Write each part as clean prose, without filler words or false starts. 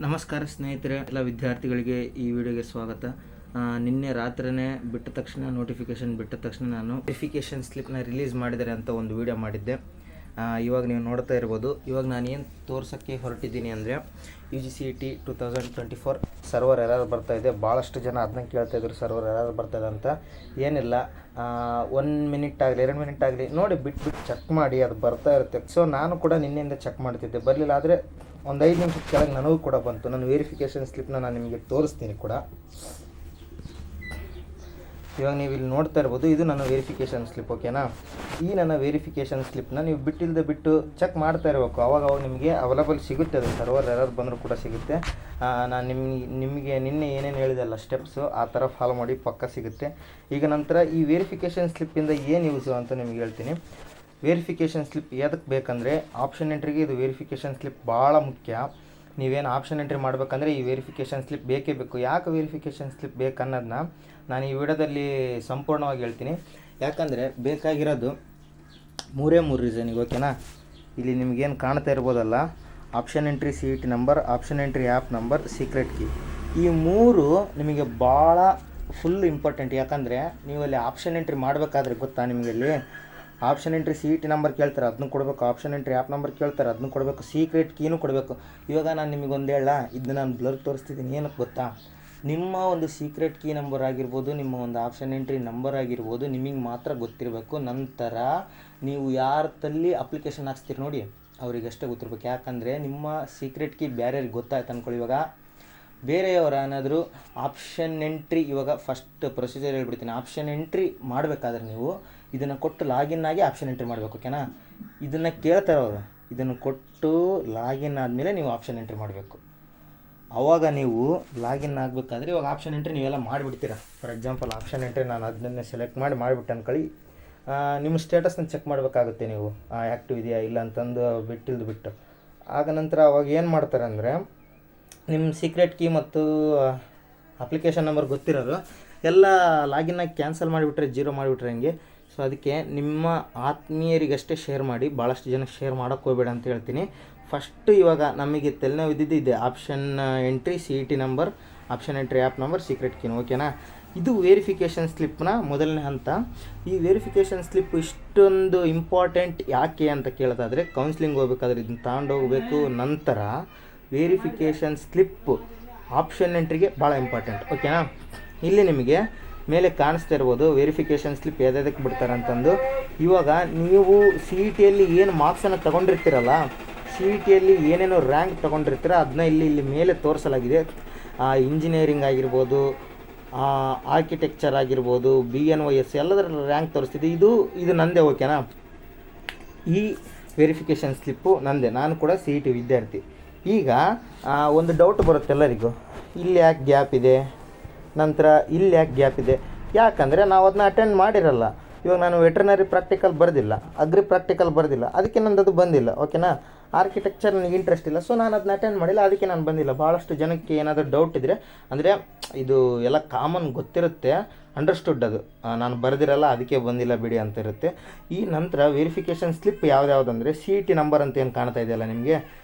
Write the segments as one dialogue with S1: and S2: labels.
S1: ನಮಸ್ಕಾರ ಸ್ನೇಹಿತರೆ, ಎಲ್ಲ ವಿದ್ಯಾರ್ಥಿಗಳಿಗೆ ಈ ವಿಡಿಯೋಗೆ ಸ್ವಾಗತ. ನಿನ್ನೆ ರಾತ್ರಿನೇ ನೋಟಿಫಿಕೇಷನ್ ಬಿಟ್ಟ ತಕ್ಷಣ ನಾನು ವೆರಿಫಿಕೇಷನ್ ಸ್ಲಿಪ್ನ ರಿಲೀಸ್ ಮಾಡಿದ್ದಾರೆ ಅಂತ ಒಂದು ವಿಡಿಯೋ ಮಾಡಿದ್ದೆ. ಇವಾಗ ನೀವು ನೋಡ್ತಾ ಇರ್ಬೋದು. ಇವಾಗ ನಾನು ಏನು ತೋರ್ಸೋಕ್ಕೆ ಹೊರಟಿದ್ದೀನಿ ಅಂದರೆ UGCET 2024 ಸರ್ವರ್ ಎರರ್ ಬರ್ತಾಯಿದೆ. ಭಾಳಷ್ಟು ಜನ ಅದನ್ನ ಕೇಳ್ತಾಯಿದ್ರು, ಸರ್ವರ್ ಎರರ್ ಬರ್ತಾಯಿದೆ ಅಂತ. ಏನಿಲ್ಲ, 1 ಮಿನಿಟ್ ಆಗಲಿ 2 ಮಿನಿಟ್ ಆಗಲಿ ನೋಡಿ ಬಿಟ್ಟು ಚೆಕ್ ಮಾಡಿ, ಅದು ಬರ್ತಾ ಇರುತ್ತೆ. ಸೊ ನಾನು ಕೂಡ ನಿನ್ನೆಯಿಂದ ಚೆಕ್ ಮಾಡ್ತಿದ್ದೆ, ಬರಲಿಲ್ಲ. ಆದರೆ ಒಂದು 5 ನಿಮಿಷದ ಕೆಳಗೆ ನನಗೂ ಕೂಡ ಬಂತು. ನನ್ನ ವೆರಿಫಿಕೇಷನ್ ಸ್ಲಿಪ್ನ ನಾನು ನಿಮಗೆ ತೋರಿಸ್ತೀನಿ ಕೂಡ. ಇವಾಗ ನೀವು ಇಲ್ಲಿ ನೋಡ್ತಾ ಇರ್ಬೋದು, ಇದು ನನ್ನ ವೆರಿಫಿಕೇಷನ್ ಸ್ಲಿಪ್, ಓಕೆನಾ. ಈ ನನ್ನ ವೆರಿಫಿಕೇಷನ್ ಸ್ಲಿಪ್ನ ನೀವು ಬಿಟ್ಟು ಚೆಕ್ ಮಾಡ್ತಾ ಇರಬೇಕು. ಅವಾಗ ನಿಮಗೆ ಅವೈಲಬಲ್ ಸಿಗುತ್ತೆ, ಅದು ಸರ್ವರ್ ಎರರ್ ಬಂದರೂ ಕೂಡ ಸಿಗುತ್ತೆ. ನಾನು ನಿಮಗೆ ನಿನ್ನೆ ಏನೇನು ಹೇಳಿದೆಲ್ಲ ಸ್ಟೆಪ್ಸು, ಆ ಥರ ಫಾಲೋ ಮಾಡಿ ಪಕ್ಕ ಸಿಗುತ್ತೆ. ಈಗ ನಂತರ ಈ ವೆರಿಫಿಕೇಷನ್ ಸ್ಲಿಪ್ಪಿಂದ ಏನು ಯೂಸು ಅಂತ ನಿಮ್ಗೆ ಹೇಳ್ತೀನಿ. ವೆರಿಫಿಕೇಷನ್ ಸ್ಲಿಪ್ ಎದಕ್ಕೆ ಬೇಕಂದರೆ, ಆಪ್ಷನ್ ಎಂಟ್ರಿಗೆ ಇದು ವೆರಿಫಿಕೇಷನ್ ಸ್ಲಿಪ್ ಭಾಳ ಮುಖ್ಯ. ನೀವೇನು ಆಪ್ಷನ್ ಎಂಟ್ರಿ ಮಾಡಬೇಕಂದ್ರೆ ಈ ವೆರಿಫಿಕೇಷನ್ ಸ್ಲಿಪ್ ಬೇಕೇ ಬೇಕು. ಯಾಕೆ ವೆರಿಫಿಕೇಷನ್ ಸ್ಲಿಪ್ ಬೇಕನ್ನೋದನ್ನ ನಾನು ಈ ವಿಡಿಯೋದಲ್ಲಿ ಸಂಪೂರ್ಣವಾಗಿ ಹೇಳ್ತೀನಿ. ಯಾಕಂದರೆ ಬೇಕಾಗಿರೋದು 3 ರೀಸನಿಗೆ, ಓಕೆನಾ. ಇಲ್ಲಿ ನಿಮಗೇನು ಕಾಣ್ತಾ ಇರ್ಬೋದಲ್ಲ, option entry CET number, option entry app number, secret key. ಈ 3 ನಿಮಗೆ ಭಾಳ ಫುಲ್ ಇಂಪಾರ್ಟೆಂಟ್. ಯಾಕಂದರೆ ನೀವು ಅಲ್ಲಿ ಆಪ್ಷನ್ ಎಂಟ್ರಿ ಮಾಡಬೇಕಾದ್ರೆ ಗೊತ್ತಾ, ನಿಮಗೆ ಅಲ್ಲಿ ಆಪ್ಷನ್ ಎಂಟ್ರಿ CET ನಂಬರ್ ಕೇಳ್ತಾರೆ, ಅದನ್ನು ಕೊಡಬೇಕು. ಆಪ್ಷನ್ ಎಂಟ್ರಿ ಆ್ಯಪ್ ನಂಬರ್ ಕೇಳ್ತಾರೆ, ಅದನ್ನು ಕೊಡಬೇಕು. ಸೀಕ್ರೆಟ್ ಕೀನೂ ಕೊಡಬೇಕು. ಇವಾಗ ನಾನು ನಿಮಗೊಂದು ಹೇಳ, ಇದನ್ನ ನಾನು ಬ್ಲರ್ ತೋರಿಸ್ತಿದ್ದೀನಿ. ಏನಕ್ಕೆ ಗೊತ್ತಾ, ನಿಮ್ಮ ಒಂದು ಸೀಕ್ರೆಟ್ ಕೀ ನಂಬರ್ ಆಗಿರ್ಬೋದು, ನಿಮ್ಮ ಒಂದು ಆಪ್ಷನ್ ಎಂಟ್ರಿ ನಂಬರ್ ಆಗಿರ್ಬೋದು, ನಿಮಗೆ ಮಾತ್ರ ಗೊತ್ತಿರಬೇಕು. ನಂತರ ನೀವು ಯಾರಲ್ಲಿ ಅಪ್ಲಿಕೇಶನ್ ಹಾಕ್ಸ್ತೀರಿ ನೋಡಿ, ಅವರಿಗಷ್ಟೇ ಗೊತ್ತಿರಬೇಕು. ಯಾಕಂದರೆ ನಿಮ್ಮ ಸೀಕ್ರೆಟ್ ಕೀ ಬೇರೆಯವ್ರಿಗೆ ಗೊತ್ತಾಯ್ತು ಅಂದ್ಕೊಳ್ಳಿ. ಇವಾಗ ಬೇರೆಯವರು ಏನಾದರೂ ಆಪ್ಷನ್ ಎಂಟ್ರಿ, ಇವಾಗ ಫಸ್ಟ್ ಪ್ರೊಸೀಜರ್ ಹೇಳ್ಬಿಡ್ತೀನಿ. ಆಪ್ಷನ್ ಎಂಟ್ರಿ ಮಾಡಬೇಕಾದ್ರೆ ನೀವು ಇದನ್ನು ಕೊಟ್ಟು ಲಾಗಿನ್ ಆಗಿ ಆಪ್ಷನ್ ಎಂಟ್ರಿ ಮಾಡಬೇಕು, ಓಕೆನಾ. ಇದನ್ನು ಕೇಳ್ತಾರೆ ಅವರು, ಇದನ್ನು ಕೊಟ್ಟು ಲಾಗಿನ್ ಆದಮೇಲೆ ನೀವು ಆಪ್ಷನ್ ಎಂಟ್ರಿ ಮಾಡಬೇಕು. ಆವಾಗ ನೀವು ಲಾಗಿನ್ ಆಗಬೇಕಾದ್ರೆ ಇವಾಗ ಆಪ್ಷನ್ ಎಂಟ್ರಿ ನೀವೆಲ್ಲ ಮಾಡಿಬಿಡ್ತೀರ. ಫಾರ್ ಎಕ್ಸಾಂಪಲ್ ಆಪ್ಷನ್ ಎಂಟ್ರಿ ನಾನು ಅದನ್ನೇ ಸೆಲೆಕ್ಟ್ ಮಾಡಿಬಿಟ್ಟು ಅಂದ್ಕೊಳ್ಳಿ, ನಿಮ್ಮ ಸ್ಟೇಟಸ್ನ ಚೆಕ್ ಮಾಡಬೇಕಾಗುತ್ತೆ ನೀವು, ಆ್ಯಕ್ಟಿವ್ ಇದೆಯಾ ಇಲ್ಲ ಅಂತಂದು ಬಿಟ್ಟು. ಆಗ ನಂತರ ಅವಾಗ ಏನು ಮಾಡ್ತಾರೆ ಅಂದರೆ, ನಿಮ್ಮ ಸೀಕ್ರೆಟ್ ಕೀ ಮತ್ತು ಅಪ್ಲಿಕೇಶನ್ ನಂಬರ್ ಗೊತ್ತಿರೋರು ಎಲ್ಲ ಲಾಗಿನ್ನಾಗಿ ಕ್ಯಾನ್ಸಲ್ ಮಾಡಿಬಿಟ್ರೆ, 0 ಮಾಡಿಬಿಟ್ರೆ ಹಂಗೆ. ಸೊ ಅದಕ್ಕೆ ನಿಮ್ಮ ಆತ್ಮೀಯರಿಗಷ್ಟೇ ಶೇರ್ ಮಾಡಿ, ಭಾಳಷ್ಟು ಜನಕ್ಕೆ ಶೇರ್ ಮಾಡೋಕ್ಕೆ ಹೋಗಬೇಡ ಅಂತ ಹೇಳ್ತೀನಿ. ಫಸ್ಟು ಇವಾಗ ನಮಗೆ ತಲೆನೋವು ಇದ್ದಿದ್ದೆ option entry CET number, option entry app number, secret ಕೀನು, ಓಕೆನಾ. ಇದು ವೆರಿಫಿಕೇಷನ್ ಸ್ಲಿಪ್ನ ಮೊದಲನೇ ಹಂತ. ಈ ವೆರಿಫಿಕೇಷನ್ ಸ್ಲಿಪ್ ಇಷ್ಟೊಂದು ಇಂಪಾರ್ಟೆಂಟ್ ಯಾಕೆ ಅಂತ ಕೇಳೋದಾದರೆ, ಕೌನ್ಸಿಲಿಂಗ್ ಹೋಗ್ಬೇಕಾದ್ರೆ ಇದನ್ನು ತಗೊಂಡೋಗಬೇಕು. ನಂತರ ವೆರಿಫಿಕೇಷನ್ ಸ್ಲಿಪ್ಪು ಆಪ್ಷನ್ ಎಂಟ್ರಿಗೆ ಭಾಳ ಇಂಪಾರ್ಟೆಂಟ್, ಓಕೆನಾ. ಇಲ್ಲಿ ನಿಮಗೆ ಮೇಲೆ ಕಾಣಿಸ್ತಾ ಇರ್ಬೋದು ವೆರಿಫಿಕೇಷನ್ ಸ್ಲಿಪ್ ಯಾವುದಕ್ಕೆ ಬಿಡ್ತಾರೆ ಅಂತಂದು. ಇವಾಗ ನೀವು CETಯಲ್ಲಿ ಏನು ಮಾರ್ಕ್ಸನ್ನು ತೊಗೊಂಡಿರ್ತೀರಲ್ಲ, CETಯಲ್ಲಿ ಏನೇನೋ ರ್ಯಾಂಕ್ ತೊಗೊಂಡಿರ್ತೀರ ಅದನ್ನ ಇಲ್ಲಿ ಮೇಲೆ ತೋರಿಸಲಾಗಿದೆ. ಇಂಜಿನಿಯರಿಂಗ್ ಆಗಿರ್ಬೋದು, ಆರ್ಕಿಟೆಕ್ಚರ್ ಆಗಿರ್ಬೋದು, BNYS ಎಲ್ಲದರ ರ್ಯಾಂಕ್ ತೋರಿಸ್ತಿದೆ. ಇದು ನಂದೇ, ಓಕೆನಾ. ಈ ವೆರಿಫಿಕೇಷನ್ ಸ್ಲಿಪ್ಪು ನಂದೇ, ನಾನು ಕೂಡ CET ವಿದ್ಯಾರ್ಥಿ. ಈಗ ಒಂದು ಡೌಟ್ ಬರುತ್ತೆ ಎಲ್ಲರಿಗೂ, ಇಲ್ಲಿ ಯಾಕೆ ಗ್ಯಾಪ್ ಇದೆ, ನಂತರ ಇಲ್ಲಿ ಯಾಕೆ ಗ್ಯಾಪ್ ಇದೆ. ಯಾಕಂದರೆ ನಾವು ಅದನ್ನ ಅಟೆಂಡ್ ಮಾಡಿರಲ್ಲ. ಇವಾಗ ನಾನು ವೆಟ್ರನರಿ ಪ್ರಾಕ್ಟಿಕಲ್ ಬರೆದಿಲ್ಲ, ಅಗ್ರಿ ಪ್ರಾಕ್ಟಿಕಲ್ ಬರೆದಿಲ್ಲ, ಅದಕ್ಕೆ ನಂದು ಅದು ಬಂದಿಲ್ಲ, ಓಕೆನಾ. ಆರ್ಕಿಟೆಕ್ಚರ್ ನನಗೆ ಇಂಟ್ರೆಸ್ಟ್ ಇಲ್ಲ, ಸೊ ನಾನು ಅದನ್ನ ಅಟೆಂಡ್ ಮಾಡಿಲ್ಲ, ಅದಕ್ಕೆ ನಾನು ಬಂದಿಲ್ಲ. ಭಾಳಷ್ಟು ಜನಕ್ಕೆ ಏನಾದರೂ ಡೌಟ್ ಇದ್ದರೆ, ಅಂದರೆ ಇದು ಎಲ್ಲ ಕಾಮನ್ ಗೊತ್ತಿರುತ್ತೆ, ಅಂಡರ್ಸ್ಟುಡ್, ಅದು ನಾನು ಬರೆದಿರಲ್ಲ ಅದಕ್ಕೆ ಬಂದಿಲ್ಲ ಬಿಡಿ ಅಂತ ಇರುತ್ತೆ. ಈ ನಂತರ ವೆರಿಫಿಕೇಷನ್ ಸ್ಲಿಪ್ ಯಾವುದಂದರೆ, CET ನಂಬರ್ ಅಂತ ಏನು ಕಾಣ್ತಾ ಇದೆಯಲ್ಲ ನಿಮಗೆ,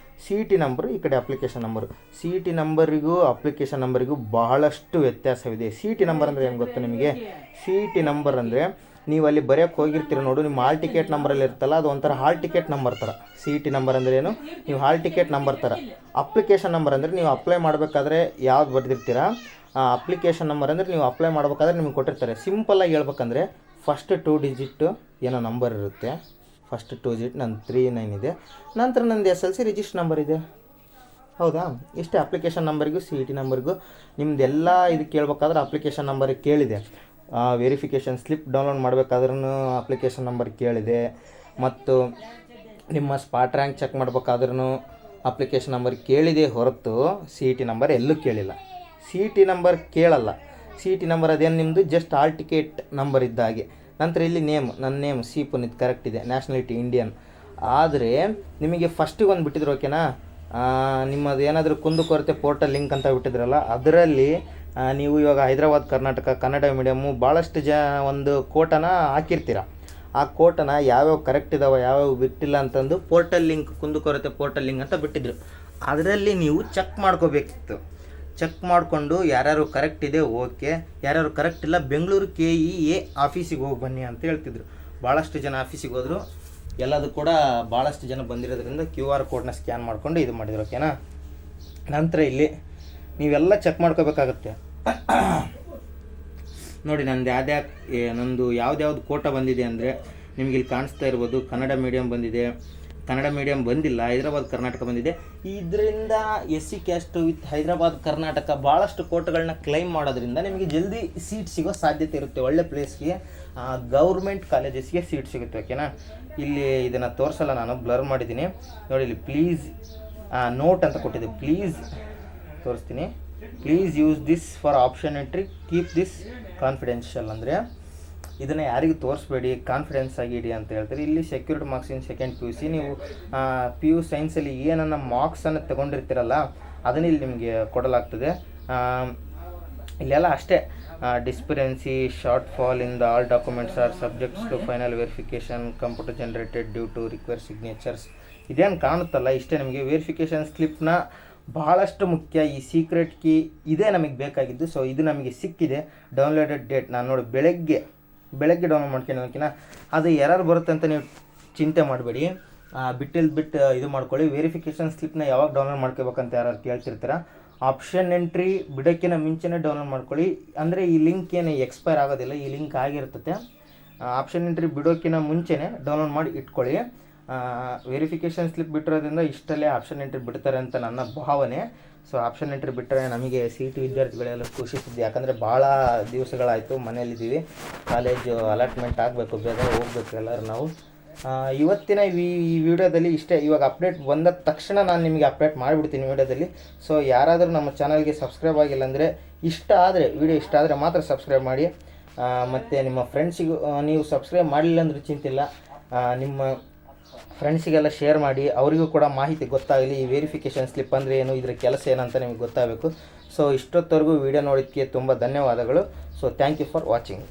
S1: CET ನಂಬರು, ಈ ಕಡೆ ಅಪ್ಲಿಕೇಶನ್ ನಂಬರು. CET ನಂಬರಿಗೂ ಅಪ್ಲಿಕೇಶನ್ ನಂಬರಿಗೂ ಬಹಳಷ್ಟು ವ್ಯತ್ಯಾಸವಿದೆ. CET ನಂಬರ್ ಅಂದರೆ ಏನು ಗೊತ್ತಾ ನಿಮಗೆ, CET ನಂಬರ್ ಅಂದರೆ ನೀವು ಅಲ್ಲಿ ಬರೆಯೋಕ್ಕೆ ಹೋಗಿರ್ತೀರ ನೋಡು, ನಿಮ್ಮ ಹಾಲ್ ಟಿಕೆಟ್ ನಂಬರಲ್ಲಿ ಇರ್ತಲ್ಲ, ಅದು ಒಂಥರ ಹಾಲ್ ಟಿಕೆಟ್ ನಂಬರ್ ಥರ. CET ನಂಬರ್ ಅಂದರೆ ಏನು, ನೀವು ಹಾಲ್ ಟಿಕೆಟ್ ನಂಬರ್ ಥರ. ಅಪ್ಲಿಕೇಶನ್ ನಂಬರ್ ಅಂದರೆ ನೀವು ಅಪ್ಲೈ ಮಾಡಬೇಕಾದ್ರೆ ಯಾವ್ದು ಬರೆದಿರ್ತೀರ, ಅಪ್ಲಿಕೇಶನ್ ನಂಬರ್ ಅಂದರೆ ನೀವು ಅಪ್ಲೈ ಮಾಡಬೇಕಾದ್ರೆ ನಿಮಗೆ ಕೊಟ್ಟಿರ್ತಾರೆ. ಸಿಂಪಲ್ಲಾಗಿ ಹೇಳ್ಬೇಕಂದ್ರೆ ಫಸ್ಟ್ 2 ಡಿಜಿಟ್ ಏನೋ ನಂಬರ್ ಇರುತ್ತೆ. ಫಸ್ಟ್ 2 ಡಿಜಿಟ್ ನನ್ನ 39 ಇದೆ. ನಂತರ ನಂದು SLC ರಿಜಿಸ್ಟರ್ ನಂಬರ್ ಇದೆ, ಹೌದಾ. ಇಷ್ಟೇ ಅಪ್ಲಿಕೇಶನ್ ನಂಬರಿಗೂ CET ನಂಬರಿಗೂ. ನಿಮ್ಮದೆಲ್ಲ ಇದು ಕೇಳಬೇಕಾದ್ರೆ ಅಪ್ಲಿಕೇಶನ್ ನಂಬರಿಗೆ ಕೇಳಿದೆ. ವೆರಿಫಿಕೇಷನ್ ಸ್ಲಿಪ್ ಡೌನ್ಲೋಡ್ ಮಾಡಬೇಕಾದ್ರೂ ಅಪ್ಲಿಕೇಶನ್ ನಂಬರ್ ಕೇಳಿದೆ. ಮತ್ತು ನಿಮ್ಮ ಸ್ಪಾಟ್ ರ್ಯಾಂಕ್ ಚೆಕ್ ಮಾಡಬೇಕಾದ್ರೂ ಅಪ್ಲಿಕೇಶನ್ ನಂಬರ್ ಕೇಳಿದೆ ಹೊರತು CET ನಂಬರ್ ಎಲ್ಲೂ ಕೇಳಿಲ್ಲ. CET ನಂಬರ್ ಕೇಳಲ್ಲ. CET ನಂಬರ್ ಅದೇನು ನಿಮ್ಮದು ಜಸ್ಟ್ ಹಾಲ್ ಟಿಕೆಟ್ ನಂಬರ್ ಇದ್ದ ಹಾಗೆ. ನಂತರ ಇಲ್ಲಿ ನನ್ನ ನೇಮ್ C ಪುನೀತ್ ಕರೆಕ್ಟ್ ಇದೆ, ನ್ಯಾಷನಾಲಿಟಿ ಇಂಡಿಯನ್. ಆದರೆ ನಿಮಗೆ ಫಸ್ಟಿಗೆ ಒಂದು ಬಿಟ್ಟಿದ್ರು, ಓಕೆನಾ. ನಿಮ್ಮದು ಏನಾದರೂ ಕುಂದುಕೊರತೆ ಪೋರ್ಟಲ್ ಲಿಂಕ್ ಅಂತ ಬಿಟ್ಟಿದ್ರಲ್ಲ, ಅದರಲ್ಲಿ ನೀವು ಇವಾಗ ಹೈದರಾಬಾದ್ ಕರ್ನಾಟಕ ಕನ್ನಡ ಮೀಡಿಯಮ್ಮು ಭಾಳಷ್ಟು ಒಂದು ಕೋಟನ ಹಾಕಿರ್ತೀರ. ಆ ಕೋಟನ ಯಾವ್ಯಾವ ಕರೆಕ್ಟ್ ಇದಾವೆ ಯಾವ್ಯಾವ ಬಿಟ್ಟಿಲ್ಲ ಅಂತಂದು ಪೋರ್ಟಲ್ ಲಿಂಕ್ ಕುಂದುಕೊರತೆ ಪೋರ್ಟಲ್ ಲಿಂಕ್ ಅಂತ ಬಿಟ್ಟಿದ್ರು. ಅದರಲ್ಲಿ ನೀವು ಚೆಕ್ ಮಾಡ್ಕೋಬೇಕಿತ್ತು. ಚೆಕ್ ಮಾಡಿಕೊಂಡು ಯಾರ್ಯಾರು ಕರೆಕ್ಟ್ ಇದೆ ಓಕೆ, ಯಾರ್ಯಾರು ಕರೆಕ್ಟ್ ಇಲ್ಲ ಬೆಂಗಳೂರು KEA ಆಫೀಸಿಗೆ ಹೋಗಿ ಬನ್ನಿ ಅಂತ ಹೇಳ್ತಿದ್ರು. ಭಾಳಷ್ಟು ಜನ ಆಫೀಸಿಗೆ ಹೋದರು, ಎಲ್ಲದು ಕೂಡ ಭಾಳಷ್ಟು ಜನ ಬಂದಿರೋದ್ರಿಂದ QR ಕೋಡ್ನ ಸ್ಕ್ಯಾನ್ ಮಾಡಿಕೊಂಡು ಇದು ಮಾಡಿದ್ರು. ಓಕೆನಾ. ನಂತರ ಇಲ್ಲಿ ನೀವೆಲ್ಲ ಚೆಕ್ ಮಾಡ್ಕೋಬೇಕಾಗತ್ತೆ. ನೋಡಿ ನಂದು ಯಾವ್ದು ಕೋಟ ಬಂದಿದೆ ಅಂದರೆ ನಿಮಗೆ ಇಲ್ಲಿ ಕಾಣಿಸ್ತಾ ಇರ್ಬೋದು. ಕನ್ನಡ ಮೀಡಿಯಮ್ ಬಂದಿದೆ, ಕನ್ನಡ ಮೀಡಿಯಮ್ ಬಂದಿಲ್ಲ, ಹೈದರಾಬಾದ್ ಕರ್ನಾಟಕ ಬಂದಿದೆ. ಇದರಿಂದ SC caste with Hyderabad Karnataka ಭಾಳಷ್ಟು ಕೋಟಗಳನ್ನ ಕ್ಲೈಮ್ ಮಾಡೋದ್ರಿಂದ ನಿಮಗೆ ಜಲ್ದಿ ಸೀಟ್ ಸಿಗೋ ಸಾಧ್ಯತೆ ಇರುತ್ತೆ. ಒಳ್ಳೆ ಪ್ಲೇಸ್ಗೆ ಗೌರ್ಮೆಂಟ್ ಕಾಲೇಜಸ್ಗೆ ಸೀಟ್ ಸಿಗುತ್ತೆ. ಓಕೆನಾ. ಇಲ್ಲಿ ಇದನ್ನು ತೋರಿಸಲ್ಲ, ನಾನು ಬ್ಲರ್ ಮಾಡಿದ್ದೀನಿ ನೋಡಿ. ಇಲ್ಲಿ ಪ್ಲೀಸ್ ನೋಟ್ ಅಂತ ಕೊಟ್ಟಿದೆ, ಪ್ಲೀಸ್ ತೋರಿಸ್ತೀನಿ. Please use this for option entry, keep this confidential. ಅಂದರೆ ಇದನ್ನು ಯಾರಿಗೂ ತೋರಿಸ್ಬೇಡಿ, ಕಾನ್ಫಿಡೆನ್ಸ್ ಆಗಿ ಇಡಿ ಅಂತ ಹೇಳ್ತಾರೆ. ಇಲ್ಲಿ security marks in second PUC, ನೀವು PU ಸೈನ್ಸಲ್ಲಿ ಏನನ್ನ ಮಾರ್ಕ್ಸನ್ನು ತೊಗೊಂಡಿರ್ತೀರಲ್ಲ ಅದನ್ನು ಇಲ್ಲಿ ನಿಮಗೆ ಕೊಡಲಾಗ್ತದೆ. ಇಲ್ಲೆಲ್ಲ ಅಷ್ಟೇ, discrepancy, short fall in the all documents are subjects to final verification, computer generated due to require signatures. ಇದೇನು ಕಾಣುತ್ತಲ್ಲ ಇಷ್ಟೇ ನಿಮಗೆ ವೆರಿಫಿಕೇಷನ್ ಸ್ಲಿಪ್ನ ಭಾಳಷ್ಟು ಮುಖ್ಯ. ಈ ಸೀಕ್ರೆಟ್ ಕೀ ಇದೇ ನಮಗೆ ಬೇಕಾಗಿದ್ದು. ಸೊ ಇದು ನಮಗೆ ಸಿಕ್ಕಿದೆ. ಡೌನ್ಲೋಡೆಡ್ ಡೇಟ್ ನಾನು ನೋಡಿ ಬೆಳಗ್ಗೆ ಡೌನ್ಲೋಡ್ ಮಾಡ್ಕೊಳ್ಳೋದಕ್ಕಿಂತ ಅದು ಎರರ್ ಬರುತ್ತೆ ಅಂತ ನೀವು ಚಿಂತೆ ಮಾಡಬೇಡಿ. ಬಿಟ್ಟು ಇದು ಮಾಡ್ಕೊಳ್ಳಿ. ವೆರಿಫಿಕೇಷನ್ ಸ್ಲಿಪ್ನ ಯಾವಾಗ ಡೌನ್ಲೋಡ್ ಮಾಡ್ಕೋಬೇಕಂತ ಯಾರು ಕೇಳ್ತಿರ್ತೀರ, ಆಪ್ಷನ್ ಎಂಟ್ರಿ ಬಿಡೋಕ್ಕಿಂತ ಮುಂಚೆನೇ ಡೌನ್ಲೋಡ್ ಮಾಡ್ಕೊಳ್ಳಿ. ಅಂದರೆ ಈ ಲಿಂಕ್ ಏನು ಎಕ್ಸ್ಪೈರ್ ಆಗೋದಿಲ್ಲ, ಈ ಲಿಂಕ್ ಆಗಿರ್ತದೆ. ಆಪ್ಷನ್ ಎಂಟ್ರಿ ಬಿಡೋಕ್ಕಿಂತ ಮುಂಚೆನೇ ಡೌನ್ಲೋಡ್ ಮಾಡಿ ಇಟ್ಕೊಳ್ಳಿ. ವೆರಿಫಿಕೇಷನ್ ಸ್ಲಿಪ್ ಬಿಟ್ಟಿರೋದ್ರಿಂದ ಇಷ್ಟಲ್ಲೇ ಆಪ್ಷನ್ ಎಂಟ್ರಿ ಬಿಡ್ತಾರೆ ಅಂತ ನನ್ನ ಭಾವನೆ. ಸೊ ಆಪ್ಷನ್ ಎಂಟ್ರಿ ಬಿಟ್ಟರೆ ನಮಗೆ CET ವಿದ್ಯಾರ್ಥಿಗಳೆಲ್ಲ ಖುಷಿ ಸುದ್ದಿ. ಯಾಕಂದರೆ ಭಾಳ ದಿವಸಗಳಾಯಿತು ಮನೆಯಲ್ಲಿದ್ದೀವಿ, ಕಾಲೇಜು ಅಲಾಟ್ಮೆಂಟ್ ಆಗಬೇಕು, ಬೇಗ ಹೋಗ್ಬೇಕು ಎಲ್ಲರೂ ನಾವು. ಇವತ್ತಿನ ಈ ವಿಡಿಯೋದಲ್ಲಿ ಇಷ್ಟೇ. ಇವಾಗ ಅಪ್ಡೇಟ್ ಬಂದ ತಕ್ಷಣ ನಾನು ನಿಮಗೆ ಅಪ್ಡೇಟ್ ಮಾಡಿಬಿಡ್ತೀನಿ ವಿಡಿಯೋದಲ್ಲಿ. ಸೊ ಯಾರಾದರೂ ನಮ್ಮ ಚಾನಲ್ಗೆ ಸಬ್ಸ್ಕ್ರೈಬ್ ಆಗಿಲ್ಲ ಅಂದರೆ ವಿಡಿಯೋ ಇಷ್ಟ ಆದರೆ ಮಾತ್ರ ಸಬ್ಸ್ಕ್ರೈಬ್ ಮಾಡಿ. ಮತ್ತು ನಿಮ್ಮ ಫ್ರೆಂಡ್ಸಿಗೂ ನೀವು ಸಬ್ಸ್ಕ್ರೈಬ್ ಮಾಡಲಿಲ್ಲ ಅಂದ್ರೆ ಚಿಂತಿಲ್ಲ, ನಿಮ್ಮ ಫ್ರೆಂಡ್ಸಿಗೆಲ್ಲ ಶೇರ್ ಮಾಡಿ, ಅವರಿಗೂ ಕೂಡ ಮಾಹಿತಿ ಗೊತ್ತಾಗಲಿ. ಈ ವೆರಿಫಿಕೇಷನ್ ಸ್ಲಿಪ್ ಅಂದರೆ ಏನು, ಇದರ ಕೆಲಸ ಏನಂತ ನಿಮಗೆ ಗೊತ್ತಾಗಬೇಕು. ಸೊ ಇಷ್ಟೊತ್ತವರೆಗೂ ವಿಡಿಯೋ ನೋಡೋದಕ್ಕೆ ತುಂಬ ಧನ್ಯವಾದಗಳು. So thank you for watching.